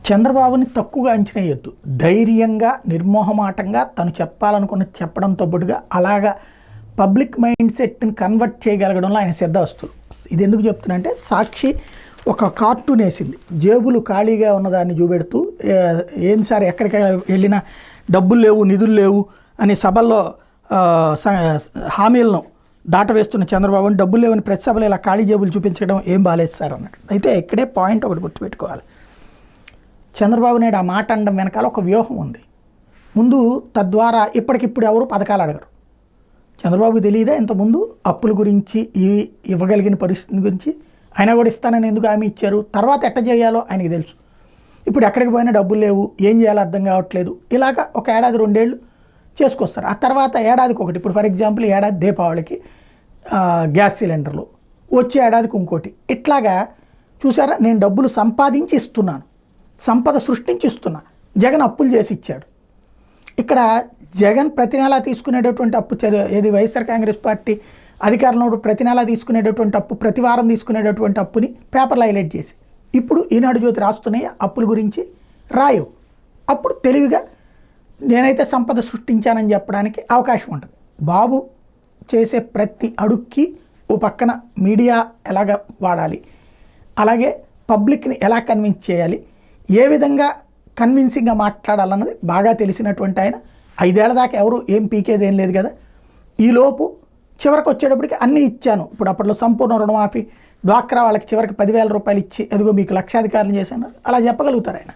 చంద్రబాబుని తక్కువగా అంచనా వేయొద్దు. ధైర్యంగా, నిర్మోహమాటంగా తను చెప్పాలనుకున్నది చెప్పడంతో పాటుగా అలాగా పబ్లిక్ మైండ్ సెట్ని కన్వర్ట్ చేయగలగడంలో ఆయన సిద్ధవస్తులు. ఇది ఎందుకు చెప్తున్నా అంటే, సాక్షి ఒక కార్టూన్ వేసింది, జేబులు ఖాళీగా ఉన్నదాన్ని చూపెడుతూ ఏం సార్ ఎక్కడికి వెళ్ళినా డబ్బులు లేవు, నిధులు లేవు అని సభల్లో హామీలను దాటవేస్తున్న చంద్రబాబుని డబ్బులు లేవని ప్రతి సభలో ఇలా ఖాళీ జేబులు చూపించడం ఏం బాలేదు సార్ అన్నట్టు. అయితే ఇక్కడే పాయింట్ ఒకటి గుర్తుపెట్టుకోవాలి. చంద్రబాబు నాయుడు ఆ మాట అనడం వెనకాల ఒక వ్యూహం ఉంది. ముందు తద్వారా ఇప్పటికిప్పుడు ఎవరు పథకాలు అడగరు. చంద్రబాబు తెలియదా ఇంతకుముందు అప్పుల గురించి, ఇవ్వగలిగిన పరిస్థితి గురించి. ఆయన కూడా ఇస్తానని ఎందుకు హామీ ఇచ్చారు, తర్వాత ఎట్ట చేయాలో ఆయనకి తెలుసు. ఇప్పుడు ఎక్కడికి పోయినా డబ్బులు లేవు, ఏం చేయాలో అర్థం కావట్లేదు. ఇలాగ ఒక ఏడాది 2 ఏళ్ళు చేసుకొస్తారు. ఆ తర్వాత ఏడాదికి ఒకటి, ఇప్పుడు ఫర్ ఎగ్జాంపుల్ ఏడాది దీపావళికి గ్యాస్ సిలిండర్లు, వచ్చే ఏడాదికి ఇంకోటి. ఇట్లాగా చూసారా, నేను డబ్బులు సంపాదించి ఇస్తున్నాను, సంపద సృష్టించి ఇస్తున్నా. జగన్ అప్పులు చేసి ఇచ్చాడు. ఇక్కడ జగన్ ప్రతి నెలా తీసుకునేటటువంటి అప్పు, ఏది వైఎస్ఆర్ కాంగ్రెస్ పార్టీ అధికారంలో ప్రతి నెలా తీసుకునేటటువంటి అప్పు, ప్రతి వారం తీసుకునేటటువంటి అప్పుని పేపర్లో హైలైట్ చేసి, ఇప్పుడు ఈనాడు జ్యోతి రాస్తున్నాయి అప్పుల గురించి రాయవు. అప్పుడు తెలివిగా నేనైతే సంపద సృష్టించానని చెప్పడానికి అవకాశం ఉంటుంది. బాబు చేసే ప్రతి అడుక్కి ఓ పక్కన మీడియా ఎలాగ వాడాలి, అలాగే పబ్లిక్ని ఎలా కన్విన్స్ చేయాలి, ఏ విధంగా కన్విన్సింగ్గా మాట్లాడాలన్నది బాగా తెలిసినటువంటి ఆయన. 5 ఏళ్ల దాకా ఎవరు ఏం పీకేదేం లేదు కదా. ఈలోపు చివరికి వచ్చేటప్పటికి అన్నీ ఇచ్చాను, ఇప్పుడు అప్పట్లో సంపూర్ణ రుణమాఫీ, డ్వాక్రా వాళ్ళకి చివరికి 10,000 రూపాయలు ఇచ్చి ఎదుగో మీకు లక్షాధికారులు చేశాను, అలా చెప్పగలుగుతారు ఆయన.